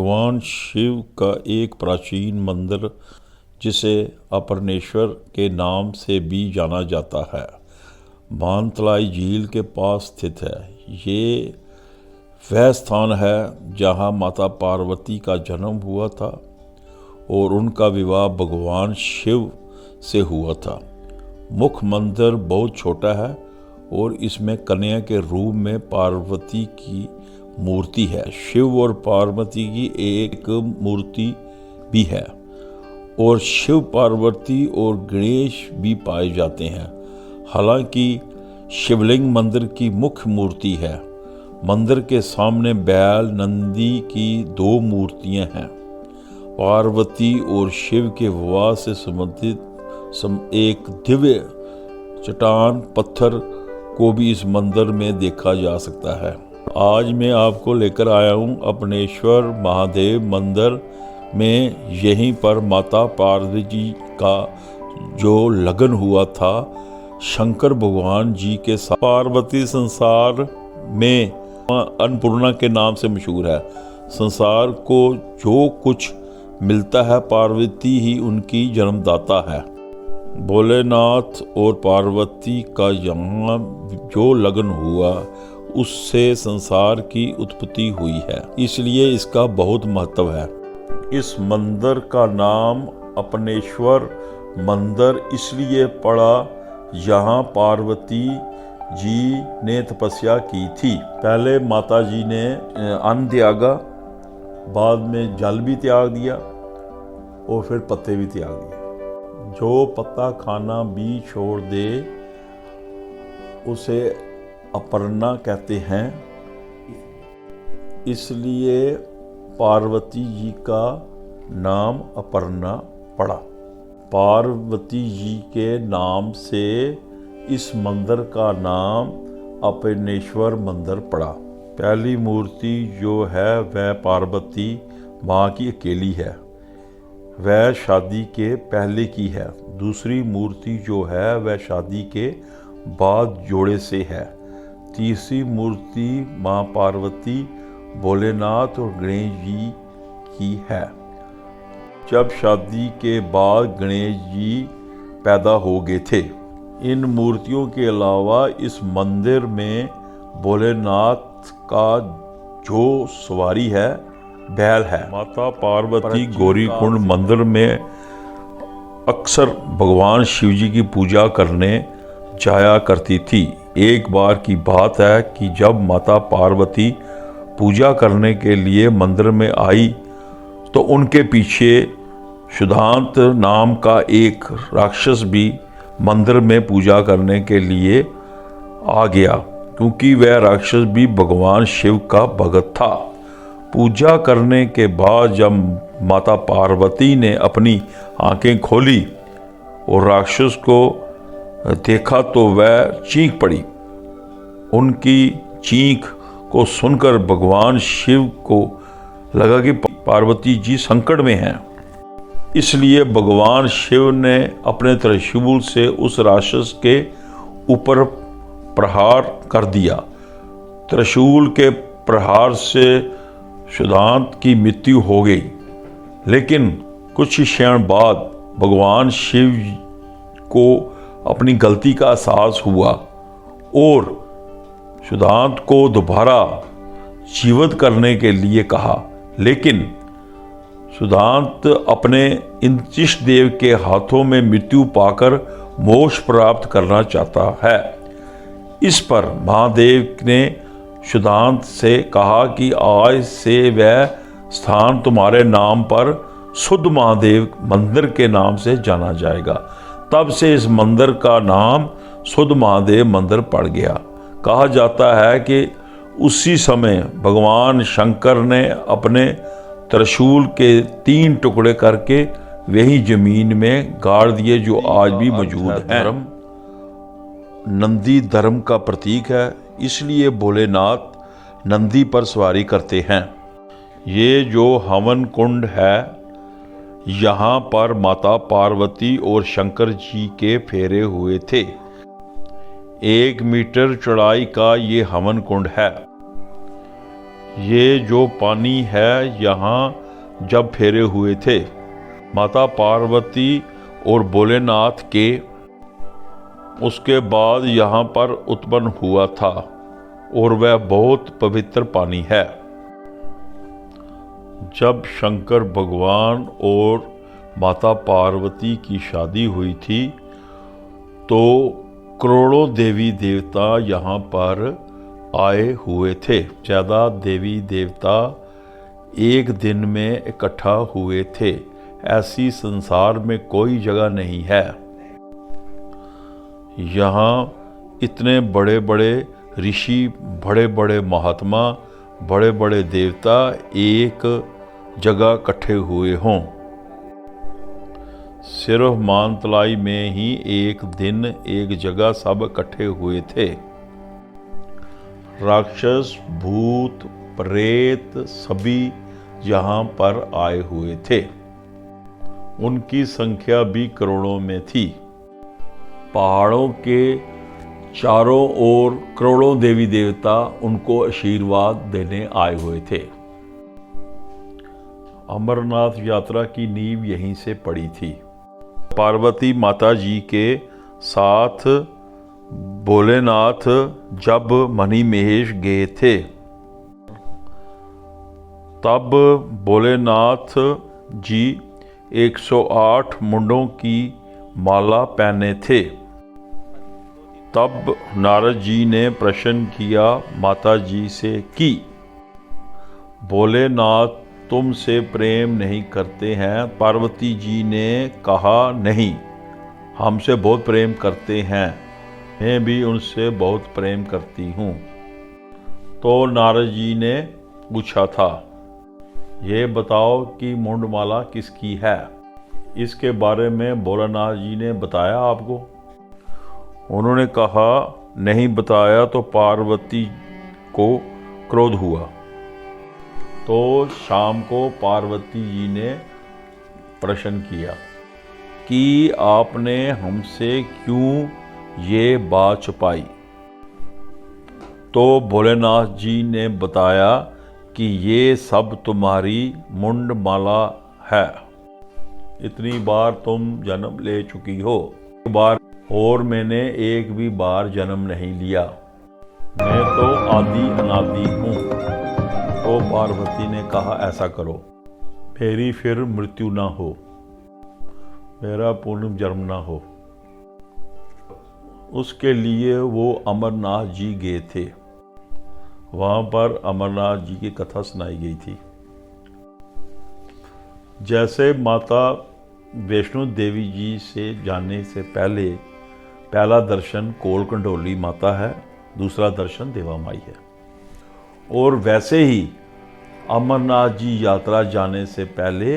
भगवान शिव का एक प्राचीन मंदिर जिसे अपरनेश्वर के नाम से भी जाना जाता है, मानतलाई झील के पास स्थित है। ये वह स्थान है जहाँ माता पार्वती का जन्म हुआ था और उनका विवाह भगवान शिव से हुआ था। मुख्य मंदिर बहुत छोटा है और इसमें कन्या के रूप में पार्वती की मूर्ति है। शिव और पार्वती की एक मूर्ति भी है और शिव, पार्वती और गणेश भी पाए जाते हैं। हालांकि शिवलिंग मंदिर की मुख्य मूर्ति है। मंदिर के सामने बैल नंदी की दो मूर्तियां हैं। पार्वती और शिव के विवाह से संबंधित एक दिव्य चट्टान पत्थर को भी इस मंदिर में देखा जा सकता है। आज मैं आपको लेकर आया हूँ अपनेश्वर महादेव मंदिर में। यहीं पर माता पार्वती जी का जो लगन हुआ था शंकर भगवान जी के साथ। पार्वती संसार में अन्नपूर्णा के नाम से मशहूर है। संसार को जो कुछ मिलता है पार्वती ही उनकी जन्मदाता है। भोलेनाथ और पार्वती का यहाँ जो लगन हुआ उससे संसार की उत्पत्ति हुई है, इसलिए इसका बहुत महत्व है। इस मंदिर का नाम अपनेश्वर मंदिर इसलिए पड़ा यहाँ पार्वती जी ने तपस्या की थी। पहले माता जी ने अन्न त्यागा, बाद में जल भी त्याग दिया और फिर पत्ते भी त्याग दिए। जो पत्ता खाना भी छोड़ दे उसे अपर्णा कहते हैं, इसलिए पार्वती जी का नाम अपर्णा पड़ा। पार्वती जी के नाम से इस मंदिर का नाम अपनेश्वर मंदिर पड़ा। पहली मूर्ति जो है वह पार्वती माँ की अकेली है, वह शादी के पहले की है। दूसरी मूर्ति जो है वह शादी के बाद जोड़े से है। तीसरी मूर्ति माँ पार्वती, भोलेनाथ और गणेश जी की है। जब शादी के बाद गणेश जी पैदा हो गए थे। इन मूर्तियों के अलावा इस मंदिर में भोलेनाथ का जो सवारी है बैल है। माता पार्वती गौरीकुंड मंदिर में अक्सर भगवान शिव जी की पूजा करने जाया करती थी। एक बार की बात है कि जब माता पार्वती पूजा करने के लिए मंदिर में आई तो उनके पीछे सुदांत नाम का एक राक्षस भी मंदिर में पूजा करने के लिए आ गया, क्योंकि वह राक्षस भी भगवान शिव का भक्त था। पूजा करने के बाद जब माता पार्वती ने अपनी आंखें खोली और राक्षस को देखा तो वह चीख पड़ी। उनकी चीख को सुनकर भगवान शिव को लगा कि पार्वती जी संकट में हैं, इसलिए भगवान शिव ने अपने त्रिशूल से उस राक्षस के ऊपर प्रहार कर दिया। त्रिशूल के प्रहार से सुदांत की मृत्यु हो गई, लेकिन कुछ ही क्षण बाद भगवान शिव को अपनी गलती का एहसास हुआ और सुदांत को दोबारा जीवित करने के लिए कहा। लेकिन सुदांत अपने इंद्रजित देव के हाथों में मृत्यु पाकर मोक्ष प्राप्त करना चाहता है। इस पर महादेव ने सुदांत से कहा कि आज से वह स्थान तुम्हारे नाम पर शुद्ध महादेव मंदिर के नाम से जाना जाएगा। तब से इस मंदिर का नाम शुद्ध महादेव मंदिर पड़ गया। कहा जाता है कि उसी समय भगवान शंकर ने अपने त्रिशूल के 3 टुकड़े करके वही जमीन में गाड़ दिए, जो आज भी मौजूद हैं। नंदी धर्म का प्रतीक है, इसलिए भोलेनाथ नंदी पर सवारी करते हैं। ये जो हवन कुंड है, यहाँ पर माता पार्वती और शंकर जी के फेरे हुए थे। 1 मीटर चौड़ाई का ये हवन कुंड है। ये जो पानी है यहाँ जब फेरे हुए थे, माता पार्वती और भोलेनाथ के उसके बाद यहाँ पर उत्पन्न हुआ था और वह बहुत पवित्र पानी है। जब शंकर भगवान और माता पार्वती की शादी हुई थी तो करोड़ों देवी देवता यहाँ पर आए हुए थे। ज़्यादा देवी देवता एक दिन में इकट्ठा हुए थे, ऐसी संसार में कोई जगह नहीं है। यहाँ इतने बड़े बड़े ऋषि, बड़े बड़े महात्मा, बड़े बड़े देवता एक जगह इकट्ठे हुए हों। सिर्फ मानतलाई में ही एक दिन एक जगह सब इकट्ठे हुए थे। राक्षस, भूत, प्रेत सभी यहाँ पर आए हुए थे। उनकी संख्या भी करोड़ों में थी। पहाड़ों के चारों ओर करोड़ों देवी देवता उनको आशीर्वाद देने आए हुए थे। अमरनाथ यात्रा की नींव यहीं से पड़ी थी। पार्वती माता जी के साथ भोलेनाथ जब मणिमहेश गए थे तब भोलेनाथ जी 108 मुंडों की माला पहने थे। तब नारद जी ने प्रश्न किया माता जी से कि भोलेनाथ तुमसे प्रेम नहीं करते हैं? पार्वती जी ने कहा नहीं, हमसे बहुत प्रेम करते हैं, मैं भी उनसे बहुत प्रेम करती हूँ। तो नारद जी ने पूछा था, ये बताओ कि मुंडमाला किसकी है? इसके बारे में भोलेनाथ जी ने बताया आपको? उन्होंने कहा नहीं बताया। तो पार्वती को क्रोध हुआ। तो शाम को पार्वती जी ने प्रश्न किया कि आपने हमसे क्यों ये बात छुपाई? तो भोलेनाथ जी ने बताया कि ये सब तुम्हारी मुंडमाला है। इतनी बार तुम जन्म ले चुकी हो, एक बार और मैंने एक भी बार जन्म नहीं लिया, मैं तो आदि अनादि हूँ। तो पार्वती ने कहा ऐसा करो, मेरी फिर मृत्यु ना हो, मेरा पुनर्जन्म ना हो। उसके लिए वो अमरनाथ जी गए थे। वहाँ पर अमरनाथ जी की कथा सुनाई गई थी। जैसे माता वैष्णो देवी जी से जाने से पहले पहला दर्शन कोल कंडोली माता है, दूसरा दर्शन देवा माई है। और वैसे ही अमरनाथ जी यात्रा जाने से पहले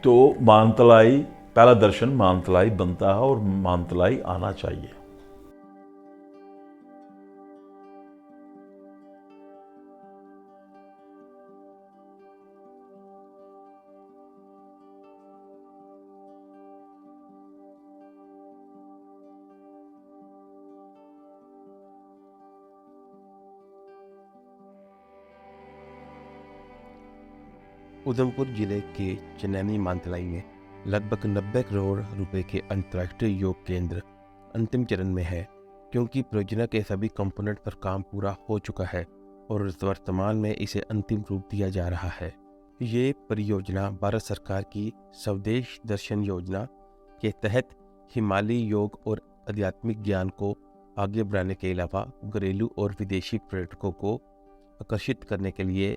तो मानतलाई, पहला दर्शन मानतलाई बनता है और मानतलाई आना चाहिए। उधमपुर जिले के चनैनी मानतलाई में लगभग 90 करोड़ रुपए के अंतर्राष्ट्रीय योग केंद्र अंतिम चरण में है, क्योंकि परियोजना के सभी कंपोनेंट पर काम पूरा हो चुका है और वर्तमान में इसे अंतिम रूप दिया जा रहा है। ये परियोजना भारत सरकार की स्वदेश दर्शन योजना के तहत हिमालयी योग और आध्यात्मिक ज्ञान को आगे बढ़ाने के अलावा घरेलू और विदेशी पर्यटकों को आकर्षित करने के लिए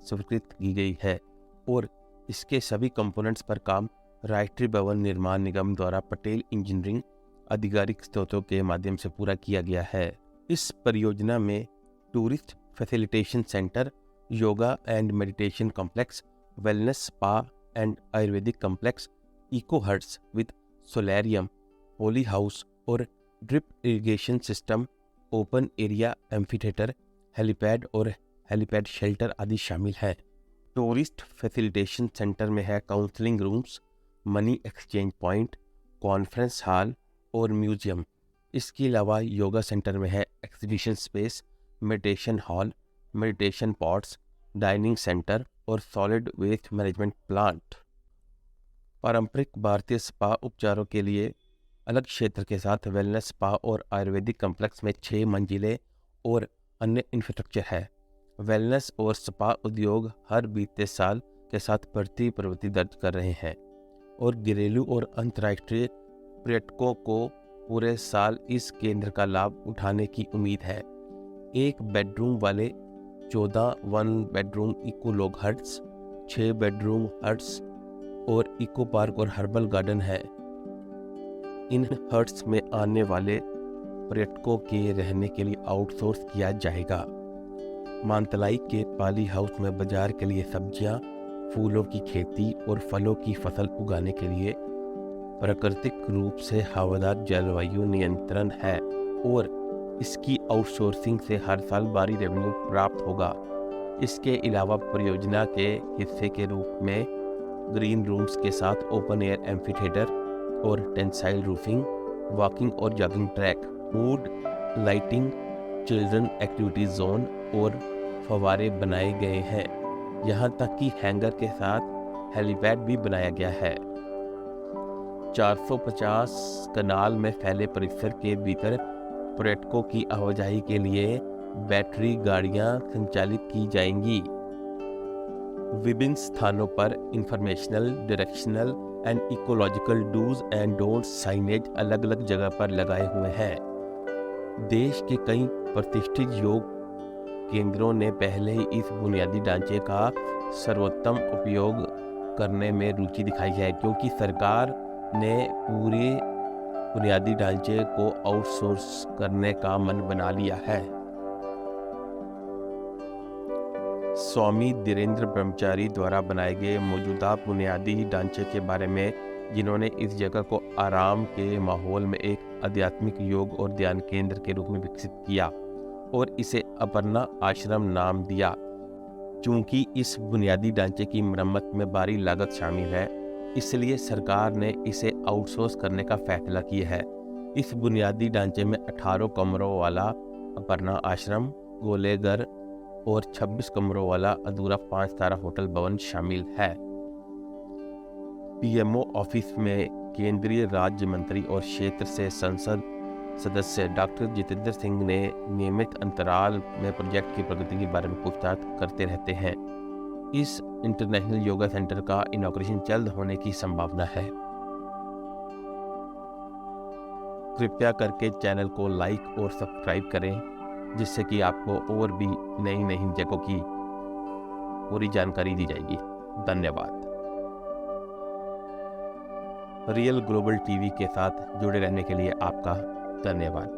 स्वीकृत की गई है और इसके सभी कंपोनेंट्स पर काम राष्ट्रीय भवन निर्माण निगम द्वारा पटेल इंजीनियरिंग आधिकारिक स्रोतों के माध्यम से पूरा किया गया है। इस परियोजना में tourist facilitation centre, yoga and meditation complex, wellness spa and ayurvedic complex, eco huts with solarium, holy house और drip irrigation system, open area amphitheatre, helipad और हेलीपैड शेल्टर आदि शामिल है। टूरिस्ट फैसिलिटेशन सेंटर में है counselling rooms, money exchange point, conference hall और museum. इसके अलावा योगा सेंटर में है exhibition space, meditation hall, meditation pots, dining centre और सॉलिड वेस्ट मैनेजमेंट प्लांट। पारंपरिक भारतीय स्पा उपचारों के लिए अलग क्षेत्र के साथ वेलनेस स्पा और आयुर्वेदिक कॉम्प्लेक्स में 6 मंजिलें और अन्य इंफ्रास्ट्रक्चर है। वेलनेस और स्पा उद्योग हर बीते साल के साथ बढ़ती प्रवृत्ति दर्ज कर रहे हैं और घरेलू और अंतर्राष्ट्रीय पर्यटकों को पूरे साल इस केंद्र का लाभ उठाने की उम्मीद है। 1 बेडरूम वाले 14 1 bedroom eco log huts, 6 bedroom huts और इको पार्क और हर्बल गार्डन है। इन हट्स में आने वाले पर्यटकों के रहने के लिए आउटसोर्स किया जाएगा। मानतलाई के पाली हाउस में बाजार के लिए सब्जियां, फूलों की खेती और फलों की फसल उगाने के लिए प्राकृतिक रूप से हवादार जलवायु नियंत्रण है और इसकी आउटसोर्सिंग से हर साल भारी रेवेन्यू प्राप्त होगा। इसके अलावा परियोजना के हिस्से के रूप में ग्रीन रूम्स के साथ ओपन एयर एम्फीथिएटर और टेंसाइल रूफिंग, वॉकिंग और jogging track, mood lighting, children activity zone और फव्वारे बनाए गए हैं। यहाँ तक कि हैंगर के साथ हेलीपैड भी बनाया गया है। 450 कनाल में फैले परिसर के भीतर पर्यटकों की आवाजाही के लिए बैटरी गाड़ियां संचालित की जाएंगी। विभिन्न स्थानों पर informational, directional and ecological dos and don'ts signage अलग अलग जगह पर लगाए हुए हैं। देश के कई प्रतिष्ठित योग केंद्रों ने पहले ही इस बुनियादी ढांचे का सर्वोत्तम उपयोग करने में रुचि दिखाई है, क्योंकि सरकार ने पूरे बुनियादी ढांचे को आउटसोर्स करने का मन बना लिया है। स्वामी धीरेन्द्र ब्रह्मचारी द्वारा बनाए गए मौजूदा बुनियादी ढांचे के बारे में, जिन्होंने इस जगह को आराम के माहौल में एक आध्यात्मिक योग और ध्यान केंद्र के रूप में विकसित किया और इसे अपर्णा आश्रम नाम दिया। चूंकि इस बुनियादी ढांचे की मरम्मत में भारी लागत शामिल है, इसलिए सरकार ने इसे आउटसोर्स करने का फैसला किया है। इस बुनियादी ढांचे में 18 कमरों वाला अपर्णा आश्रम, गोलेघर और 26 कमरों वाला अधूरा 5 तारा होटल भवन शामिल है। पीएमओ ऑफिस में केंद्रीय राज्य मंत्री और क्षेत्र से संसद सदस्य डॉक्टर जितेंद्र सिंह ने नियमित अंतराल में प्रोजेक्ट की प्रगति के बारे में पूछताछ करते रहते हैं। इस इंटरनेशनल योगा सेंटर का इनॉग्रेशन जल्द होने की संभावना है। कृपया करके चैनल को लाइक और सब्सक्राइब करें, जिससे कि आपको और भी नई नई जगहों की पूरी जानकारी दी जाएगी। धन्यवाद। रियल ग्लोबल टीवी के साथ जुड़े रहने के लिए आपका धन्यवाद।